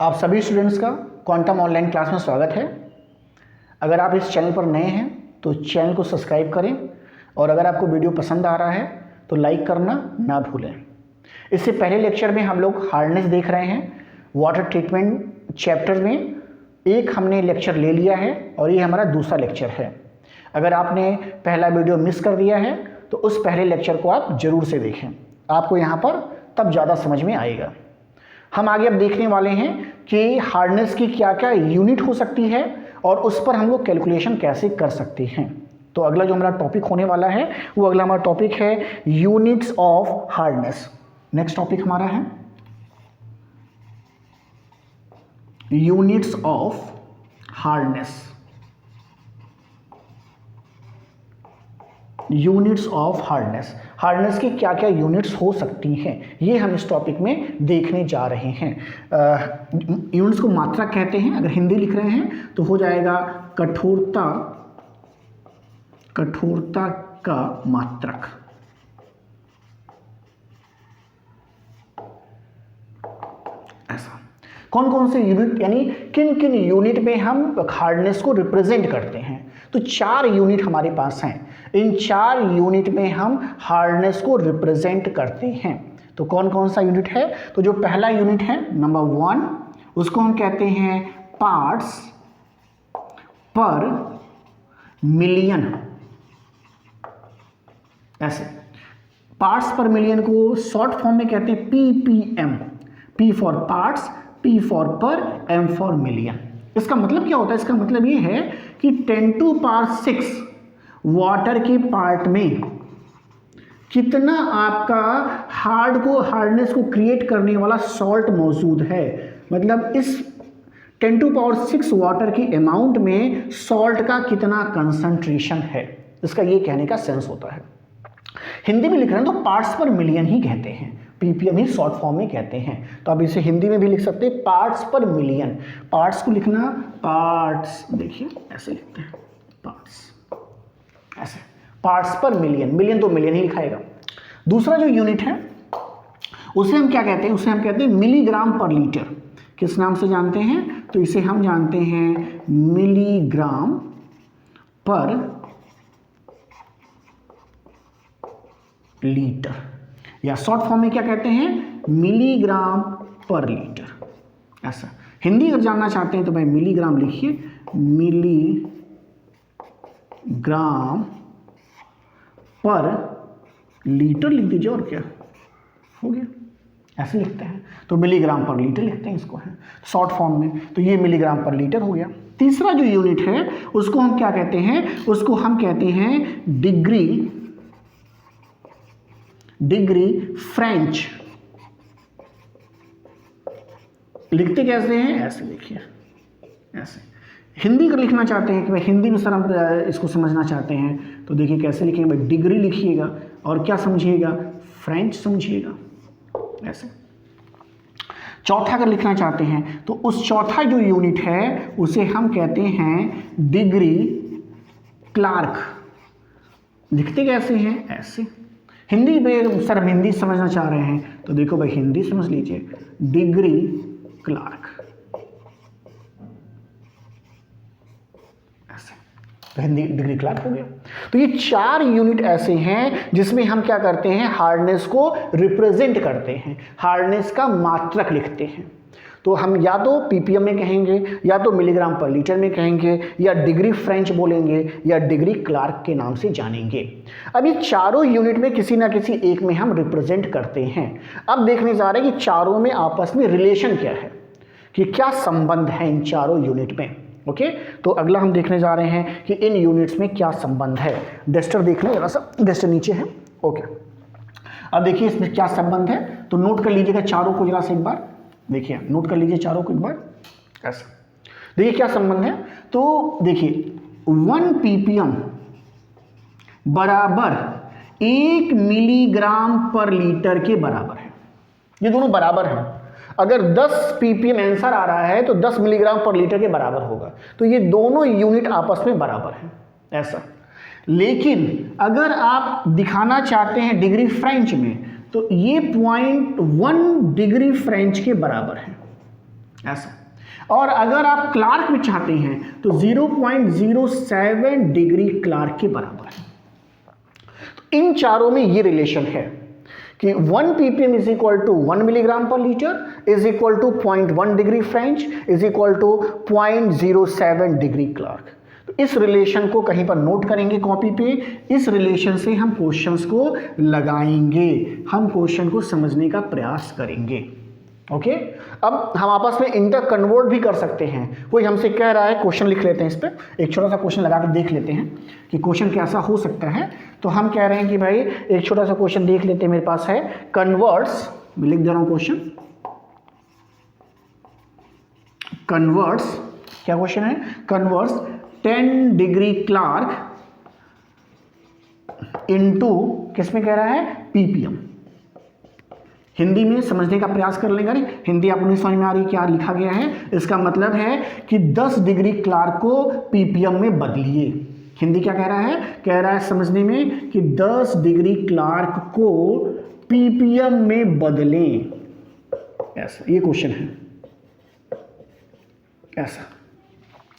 आप सभी स्टूडेंट्स का क्वांटम ऑनलाइन क्लास में स्वागत है। अगर आप इस चैनल पर नए हैं तो चैनल को सब्सक्राइब करें और अगर आपको वीडियो पसंद आ रहा है तो लाइक करना ना भूलें। इससे पहले लेक्चर में हम लोग हार्डनेस देख रहे हैं। वाटर ट्रीटमेंट चैप्टर में एक हमने लेक्चर ले लिया है और ये हमारा दूसरा लेक्चर है। अगर आपने पहला वीडियो मिस कर दिया है तो उस पहले लेक्चर को आप ज़रूर से देखें, आपको यहाँ पर तब ज़्यादा समझ में आएगा। हम आगे अब देखने वाले हैं कि हार्डनेस की क्या क्या यूनिट हो सकती है और उस पर हम लोग कैलकुलेशन कैसे कर सकते हैं। तो अगला जो हमारा टॉपिक होने वाला है वो अगला हमारा टॉपिक है units of hardness. Next topic हमारा है units of hardness. Units of hardness, hardness की क्या क्या यूनिट्स हो सकती हैं ये हम इस टॉपिक में देखने जा रहे हैं। यूनिट्स को मात्रक कहते हैं। अगर हिंदी लिख रहे हैं तो हो जाएगा कठोरता, कठोरता का मात्रक। ऐसा कौन कौन से यूनिट यानी किन किन यूनिट में हम हार्डनेस को रिप्रेजेंट करते हैं। तो 4 यूनिट हमारे पास हैं। इन 4 यूनिट में हम हार्डनेस को रिप्रेजेंट करते हैं। तो कौन कौन सा यूनिट है? तो जो पहला यूनिट है नंबर 1, उसको हम कहते हैं पार्ट्स पर मिलियन। ऐसे पार्ट्स पर मिलियन को शॉर्ट फॉर्म में कहते हैं ppm। P for parts, P for पर, M फॉर मिलियन। इसका मतलब क्या होता है? इसका मतलब ये है कि 10⁶ वाटर के पार्ट में कितना आपका हार्डनेस को क्रिएट करने वाला सॉल्ट मौजूद है। मतलब इस 10⁶ वाटर के अमाउंट में सॉल्ट का कितना कंसंट्रेशन है, इसका ये कहने का सेंस होता है। हिंदी में लिख रहे हैं तो पार्ट्स पर मिलियन ही कहते हैं, ppm ही शॉर्ट फॉर्म में कहते हैं। तो आप इसे हिंदी में भी लिख सकते हैं पार्ट्स पर मिलियन। पार्ट्स को लिखना पार्ट्स, देखिए ऐसे लिखते हैं पार्ट्स, ऐसे पार्ट्स पर मिलियन। मिलियन तो मिलियन ही लिखाएगा। दूसरा जो यूनिट है उसे हम क्या कहते हैं? उसे हम कहते हैं मिलीग्राम पर लीटर। किस नाम से जानते हैं? तो इसे हम जानते हैं मिलीग्राम पर लीटर, या शॉर्ट फॉर्म में क्या कहते हैं? Milligram per litre. ऐसा हिंदी अगर जानना चाहते हैं तो भाई मिलीग्राम लिखिए, मिलीग्राम पर लीटर लिख दीजिए और क्या हो गया, ऐसे लिखते हैं। तो मिलीग्राम पर लीटर लिखते हैं इसको, है शॉर्ट फॉर्म में। तो ये मिलीग्राम पर लीटर हो गया। तीसरा जो यूनिट है उसको हम क्या कहते हैं? उसको हम कहते हैं डिग्री फ्रेंच। लिखते कैसे हैं? ऐसे लिखिए, ऐसे। हिंदी अगर लिखना चाहते हैं कि भाई हिंदी में सर हम इसको समझना चाहते हैं तो देखिए कैसे लिखेंगे भाई, डिग्री लिखिएगा और क्या समझिएगा? फ्रेंच समझिएगा, ऐसे। चौथा अगर लिखना चाहते हैं तो उस चौथा जो यूनिट है उसे हम कहते हैं डिग्री क्लार्क। लिखते कैसे हैं? ऐसे। हिंदी में सर हम हिंदी समझना चाह रहे हैं तो देखो भाई हिंदी समझ लीजिए, डिग्री क्लार्क, ऐसे। तो हिंदी डिग्री क्लार्क हो गया। तो ये 4 यूनिट ऐसे हैं जिसमें हम क्या करते हैं? हार्डनेस को रिप्रेजेंट करते हैं, हार्डनेस का मात्रक लिखते हैं। तो हम या तो ppm में कहेंगे, या तो मिलीग्राम पर लीटर में कहेंगे, या डिग्री फ्रेंच बोलेंगे, या डिग्री क्लार्क के नाम से जानेंगे। अब ये चारों यूनिट में किसी ना किसी एक में हम रिप्रेजेंट करते हैं। अब देखने जा रहे हैं कि चारों में आपस में रिलेशन क्या है, कि क्या संबंध है इन चारों यूनिट में। ओके, तो अगला हम देखने जा रहे हैं कि इन यूनिट्स में क्या संबंध है। डस्टर देख लें, जरा सा डस्टर नीचे है। ओके, अब देखिए इसमें क्या संबंध है, तो नोट कर लीजिएगा चारों को जरा से एक बार। देखिए नोट कर लीजिए चारों को एक बार, ऐसा। देखिए क्या संबंध है, तो देखिए 1 ppm बराबर 1 मिलीग्राम पर लीटर के बराबर है। ये दोनों बराबर हैं। अगर 10 ppm आंसर आ रहा है तो 10 मिलीग्राम पर लीटर के बराबर होगा। तो ये दोनों यूनिट आपस में बराबर हैं, ऐसा। लेकिन अगर आप दिखाना चाहते हैं डिग्री फ्रेंच में तो ये 0.1 डिग्री फ्रेंच के बराबर है, ऐसा। और अगर आप क्लार्क में चाहते हैं तो 0.07 डिग्री क्लार्क के बराबर है। तो इन चारों में ये रिलेशन है कि 1 ppm is equal to 1 milligram per litre is equal to 0.1 degree French is equal to 0.07 degree Clark. तो इस रिलेशन को कहीं पर नोट करेंगे कॉपी पे। इस रिलेशन से हम क्वेश्चंस को लगाएंगे, हम क्वेश्चन को समझने का प्रयास करेंगे। ओके, अब हम आपस में इंटर कन्वर्ट भी कर सकते हैं। कोई हमसे कह रहा है, क्वेश्चन लिख लेते हैं, इस पर एक छोटा सा क्वेश्चन लगा के देख लेते हैं कि क्वेश्चन कैसा हो सकता है। तो हम कह रहे हैं कि भाई एक छोटा सा क्वेश्चन देख लेते हैं, मेरे पास है कन्वर्ट्स, लिख दे रहा हूं क्वेश्चन, कन्वर्ट्स, क्या क्वेश्चन है, कन्वर्ट्स 10 डिग्री क्लार्क इनटू किस में कह रहा है, पीपीएम। हिंदी में समझने का प्रयास कर लेंगे। अरे हिंदी आपको नहीं समझ में आ रही, क्या लिखा गया है, इसका मतलब है कि 10 डिग्री क्लार्क को पीपीएम में बदलिए। हिंदी क्या कह रहा है, कह रहा है समझने में कि 10 डिग्री क्लार्क को पीपीएम में बदलें, ऐसा ये क्वेश्चन है। ऐसा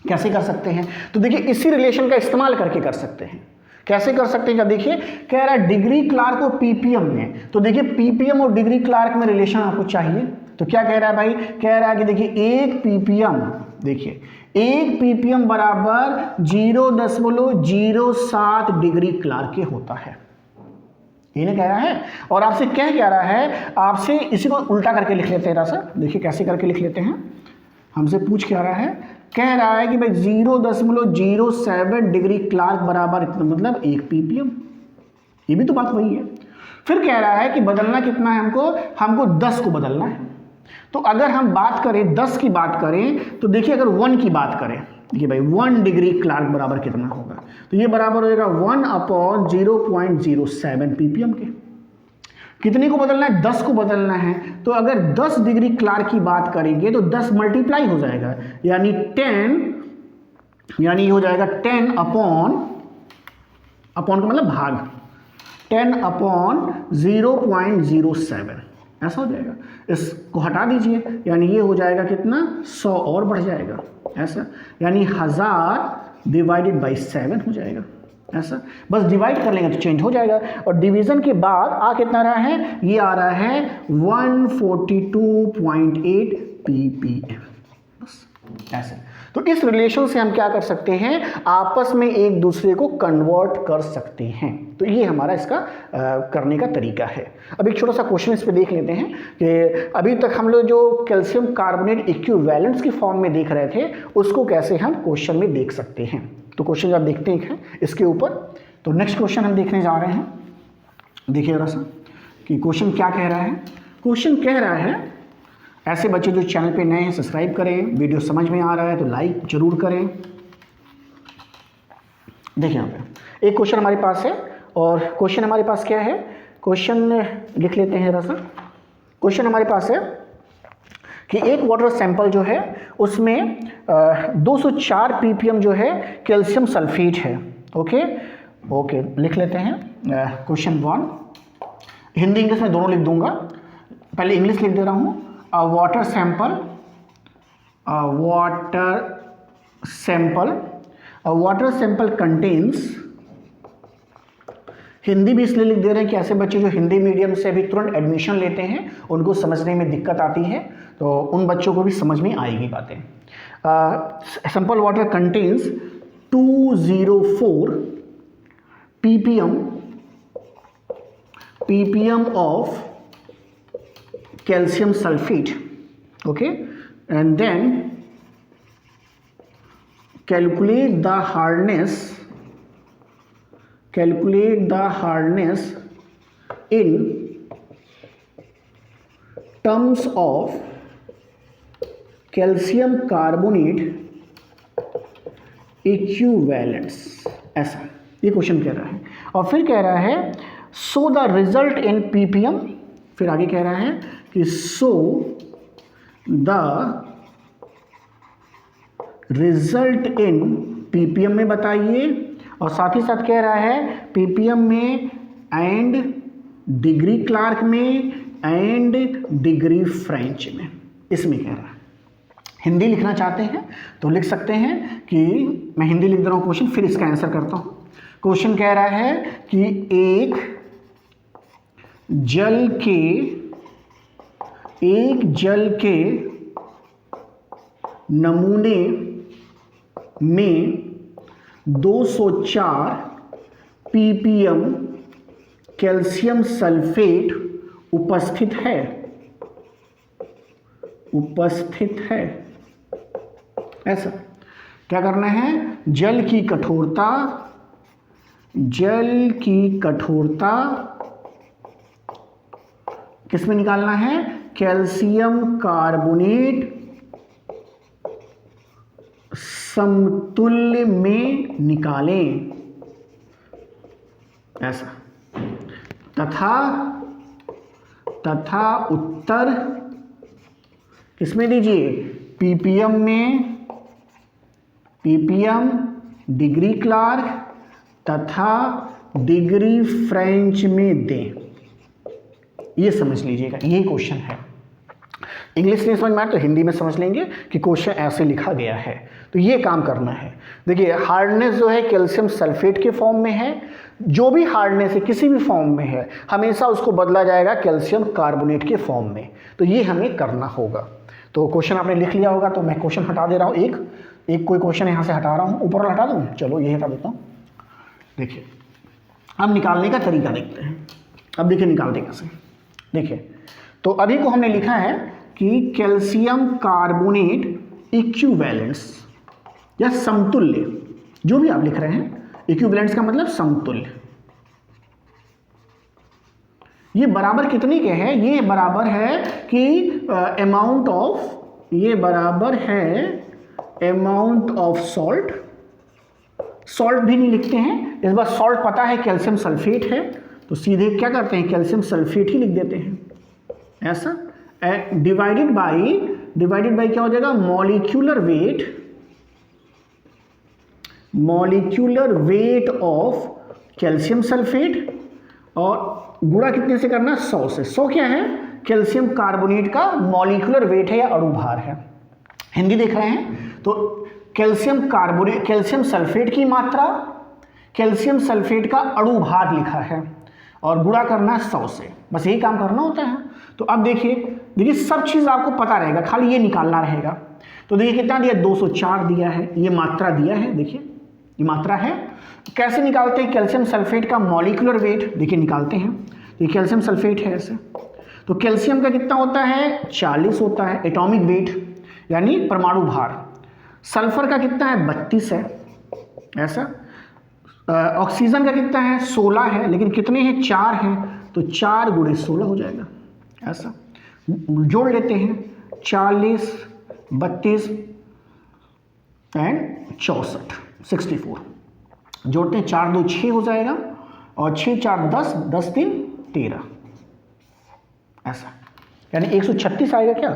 कैसे कर सकते हैं, तो देखिए इसी रिलेशन का इस्तेमाल करके कर सकते हैं। कैसे कर सकते हैं, क्या देखिए, कह रहा है डिग्री क्लार्क को पीपीएम में, तो देखिए पीपीएम और डिग्री क्लार्क में रिलेशन आपको चाहिए। तो क्या कह रहा है भाई, कह रहा है कि देखिए 1 पीपीएम, देखिए 1 पीपीएम बराबर 0.07 डिग्री क्लार्क के होता है, ये नहीं कह रहा है। और आपसे क्या कह रहा है, आपसे इसी को उल्टा करके लिख लेते हैं सर, देखिए कैसे करके लिख लेते हैं। हमसे पूछ क्या रहा है, कह रहा है कि भाई 0.07 डिग्री क्लार्क बराबर इतना, मतलब 1 पीपीएम, ये भी तो बात वही है। फिर कह रहा है कि बदलना कितना है हमको 10 को बदलना है। तो अगर हम बात करें 10 की बात करें तो देखिए अगर 1 की बात करें, देखिए भाई 1 डिग्री क्लार्क बराबर कितना होगा, तो ये बराबर होगा 1/0.07 पीपीएम के। कितने को बदलना है, 10 को बदलना है। तो अगर 10 डिग्री क्लार्क की बात करेंगे तो 10 मल्टीप्लाई हो जाएगा, यानी 10, यानी हो जाएगा 10 अपॉन का मतलब भाग, 10/0.07 ऐसा हो जाएगा। इसको हटा दीजिए, यानी ये हो जाएगा कितना, 100 और बढ़ जाएगा, ऐसा, यानी 1000 डिवाइडेड बाई 7 हो जाएगा, ऐसा। बस डिवाइड कर लेंगे तो चेंज हो जाएगा। और डिवीजन के बाद आ कितना रहा है, ये आ रहा है 142.8 ppm, बस ऐसे। तो इस रिलेशन से हम क्या कर सकते हैं, आपस में एक दूसरे को कन्वर्ट कर सकते हैं। तो ये हमारा इसका करने का तरीका है। अब एक छोटा सा क्वेश्चन इस पे देख लेते हैं कि अभी तक हम लोग जो कैल्शियम कार्बोनेट इक्विवेलेंट्स की फॉर्म में देख रहे थे, उसको कैसे हम क्वेश्चन में देख सकते हैं। तो क्वेश्चन आप देखते हैं इसके ऊपर। तो नेक्स्ट क्वेश्चन हम देखने जा रहे हैं, देखिए जरा सा कि क्वेश्चन क्या कह रहा है। क्वेश्चन कह रहा है, ऐसे बच्चे जो चैनल पे नए हैं सब्सक्राइब करें, वीडियो समझ में आ रहा है तो लाइक जरूर करें। देखिए यहाँ पे एक क्वेश्चन हमारे पास है, और क्वेश्चन हमारे पास क्या है, क्वेश्चन लिख लेते हैं जरा सा। क्वेश्चन हमारे पास है कि एक वाटर सैंपल जो है उसमें 204 ppm जो है कैल्शियम सल्फेट है। ओके, लिख लेते हैं क्वेश्चन 1, हिंदी इंग्लिश में दोनों लिख दूंगा, पहले इंग्लिश लिख दे रहा हूँ। A water sample contains, Hindi भी इसलिए लिख दे रहे हैं कि ऐसे बच्चे जो हिंदी मीडियम से अभी तुरंत एडमिशन लेते हैं उनको समझने में दिक्कत आती है, तो उन बच्चों को भी समझ में आएगी बातें। Sample water contains 204 ppm of calcium sulfate, okay, and then calculate the hardness in terms of calcium carbonate equivalents, ऐसा ये क्वेश्चन कह रहा है। और फिर कह रहा है so the result in ppm, फिर आगे कह रहा है कि so the result in ppm में बताइए, और साथ ही साथ कह रहा है ppm में एंड डिग्री क्लार्क में एंड डिग्री फ्रेंच में, इसमें कह रहा है। हिंदी लिखना चाहते हैं तो लिख सकते हैं कि मैं हिंदी लिख दे रहा हूँ क्वेश्चन, फिर इसका आंसर करता हूँ। क्वेश्चन कह रहा है कि एक जल के नमूने में 204 ppm कैल्शियम सल्फेट उपस्थित है। ऐसा क्या करना है, जल की कठोरता किसमें निकालना है, कैल्शियम कार्बोनेट समतुल्य में निकालें। ऐसा तथा उत्तर किसमें दीजिए, ppm में, ppm डिग्री क्लार्क तथा डिग्री फ्रेंच में दें। ये समझ लीजिएगा, ये क्वेश्चन है। इंग्लिश नहीं समझ में आए तो हिंदी में समझ लेंगे कि क्वेश्चन ऐसे लिखा गया है, तो ये काम करना है। देखिए हार्डनेस जो है कैल्शियम सल्फेट के फॉर्म में है, जो भी हार्डनेस है किसी भी फॉर्म में है हमेशा उसको बदला जाएगा कैल्शियम कार्बोनेट के फॉर्म में, तो ये हमें करना होगा। तो क्वेश्चन आपने लिख लिया होगा, तो मैं क्वेश्चन हटा दे रहा हूँ, एक कोई क्वेश्चन यहाँ से हटा रहा हूँ, ऊपर वाला हटा दूँ, चलो ये हटा देता हूँ। देखिए अब निकालने का तरीका देखते हैं। अब देखिए निकालते कैसे, देखिए तो अभी को हमने लिखा है कि कैल्शियम कार्बोनेट इक्विवेलेंस या समतुल्य, जो भी आप लिख रहे हैं, इक्विवेलेंस का मतलब समतुल्य। ये बराबर कितने के हैं, ये बराबर है कि अमाउंट ऑफ, ये बराबर है अमाउंट ऑफ सॉल्ट भी नहीं लिखते हैं, इस बार सॉल्ट पता है कैल्शियम सल्फेट है, तो सीधे क्या करते हैं, कैल्शियम सल्फेट ही लिख देते हैं। ऐसा डिवाइडेड बाई क्या हो जाएगा, molecular weight of calcium sulphate, और गुणा कितने से करना, 100 से। 100 क्या है, कैल्शियम कार्बोनेट का मॉलिक्यूलर वेट है या अणु भार है। हिंदी देख रहे हैं तो कैल्शियम सल्फेट की मात्रा, कैल्शियम सल्फेट का अणु भार लिखा है और गुणा करना है 100 से, बस यही काम करना होता है। तो अब देखिए सब चीज़ आपको पता रहेगा, खाली ये निकालना रहेगा। तो देखिए कितना दिया, 204 दिया है, ये मात्रा दिया है, देखिए ये मात्रा है। कैसे निकालते हैं कैल्शियम सल्फेट का मॉलिक्यूलर वेट, देखिए निकालते हैं। ये कैल्शियम सल्फेट है ऐसे, तो कैल्शियम का कितना होता है, 40 होता है एटॉमिक वेट यानी परमाणु भार। सल्फर का कितना है, 32 है ऐसा। ऑक्सीजन का कितना है, 16 है, लेकिन कितने हैं, 4 हैं, तो 4 × 16 हो जाएगा ऐसा। जोड़ लेते हैं, 40, 32 एंड 64, 64 जोड़ते हैं, 4 2 6 हो जाएगा, और 6 4 10, 10 3 13 ऐसा, यानी 136 आएगा क्या,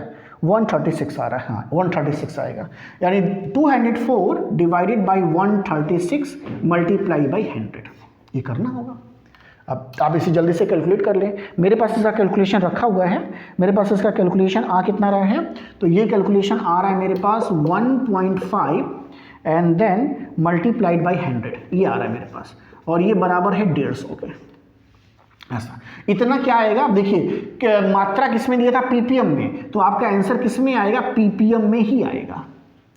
136 आ रहा है, हाँ 136 आएगा, यानी 204 डिवाइडेड बाई 136 मल्टीप्लाई बाई 100, ये करना होगा। अब आप इसे जल्दी से कैलकुलेट कर लें, मेरे पास इसका कैलकुलेशन रखा हुआ है, मेरे पास इसका कैलकुलेशन आ कितना रहा है, तो ये कैलकुलेशन आ रहा है मेरे पास 1.5 एंड देन मल्टीप्लाइड बाई 100, ये आ रहा है मेरे पास, और ये बराबर है 150 के ऐसा। इतना क्या आएगा, अब देखिए मात्रा किस में दिया था, पीपीएम में, तो आपका आंसर किस में आएगा, पीपीएम में ही आएगा।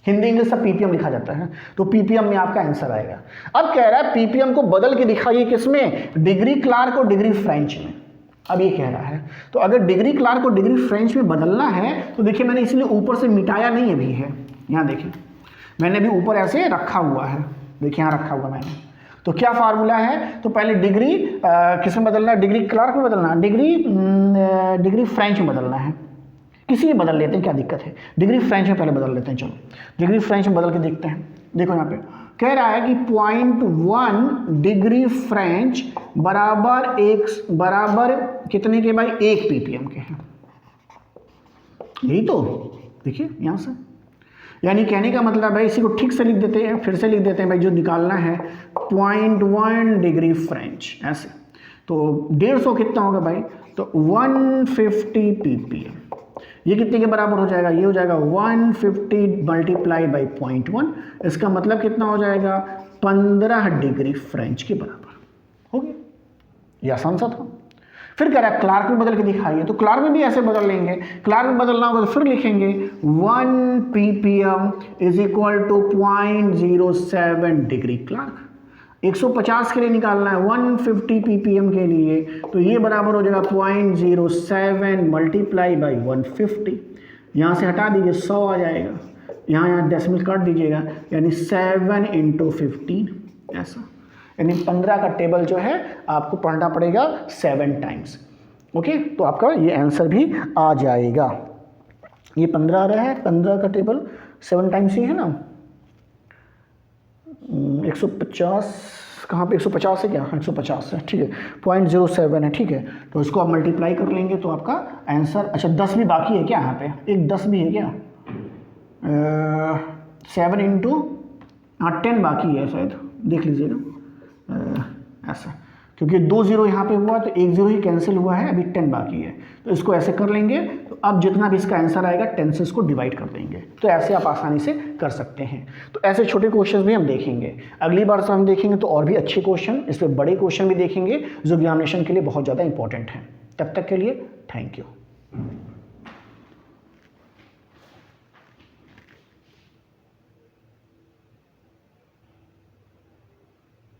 हिंदी इंग्लिश सब पीपीएम लिखा जाता है, तो पीपीएम में आपका आंसर आएगा। अब कह रहा है पीपीएम को बदल के दिखाइए किसमें, डिग्री क्लार्क और डिग्री फ्रेंच में। अब ये कह रहा है, तो अगर डिग्री क्लार्क और डिग्री फ्रेंच में बदलना है तो देखिए मैंने इसलिए ऊपर से मिटाया नहीं अभी है, यहाँ देखिए मैंने भी ऊपर ऐसे रखा हुआ है, देखिए यहाँ रखा हुआ मैंने। तो क्या फार्मूला है, तो पहले डिग्री किस में बदलना है, डिग्री क्लार्क में बदलना है, डिग्री फ्रेंच में बदलना है, किसी में बदल लेते हैं, क्या दिक्कत है, डिग्री फ्रेंच में पहले बदल लेते हैं। चलो डिग्री फ्रेंच में बदल के देखते हैं। देखो यहाँ पे कह रहा है कि 0.1 डिग्री फ्रेंच बराबर कितने के भाई, 1 ppm के हैं, यही तो देखिए यहाँ से, यानी कहने का मतलब भाई इसी को ठीक से लिख देते हैं, फिर से लिख देते हैं भाई, जो निकालना है 0.1 डिग्री फ्रेंच ऐसे, तो 150 कितना होगा भाई, तो 150 ppm, ये कितने के बराबर हो जाएगा, ये हो जाएगा 150 मल्टीप्लाई बाई 0.1, इसका मतलब कितना हो जाएगा 15 डिग्री फ्रेंच के बराबर हो गया। ये आसान सा था। फिर कह रहा है क्लार्क में बदल के दिखाइए, तो क्लार्क में भी ऐसे बदल लेंगे। क्लार्क में बदलना होगा तो फिर लिखेंगे 1 ppm is equal to 0.07 degree Clark. 150 के लिए निकालना है 150 ppm के लिए, तो ये बराबर हो जाएगा 0.07 मल्टीप्लाई बाई 150। यहाँ से हटा दीजिए 100 आ जाएगा, यहाँ डेसिमल काट दीजिएगा, यानी 7 × 15 ऐसा, यानी 15 का टेबल जो है आपको पढ़ना पड़ेगा 7 टाइम्स। ओके, तो आपका ये आंसर भी आ जाएगा। ये 15 आ रहा है, 15 का टेबल 7 टाइम्स ही है ना। 150 कहाँ पे, 150 है क्या, 150 है, ठीक है, 0.07 है, ठीक है। तो इसको आप मल्टीप्लाई कर लेंगे तो आपका आंसर, अच्छा 10 भी बाकी है क्या यहाँ पे, एक 10 भी है क्या, 7 × 10 बाकी है शायद, देख लीजिएगा ऐसा, क्योंकि 2 0 यहाँ पे हुआ तो 1 0 ही कैंसिल हुआ है, अभी 10 बाकी है, तो इसको ऐसे कर लेंगे। तो अब जितना भी इसका आंसर आएगा 10 से इसको डिवाइड कर देंगे, तो ऐसे आप आसानी से कर सकते हैं। तो ऐसे छोटे क्वेश्चन भी हम देखेंगे, अगली बार से हम देखेंगे तो और भी अच्छे क्वेश्चन, इस पर बड़े क्वेश्चन भी देखेंगे जो एग्जामिनेशन के लिए बहुत ज़्यादा इंपॉर्टेंट हैं। तब तक के लिए थैंक यू।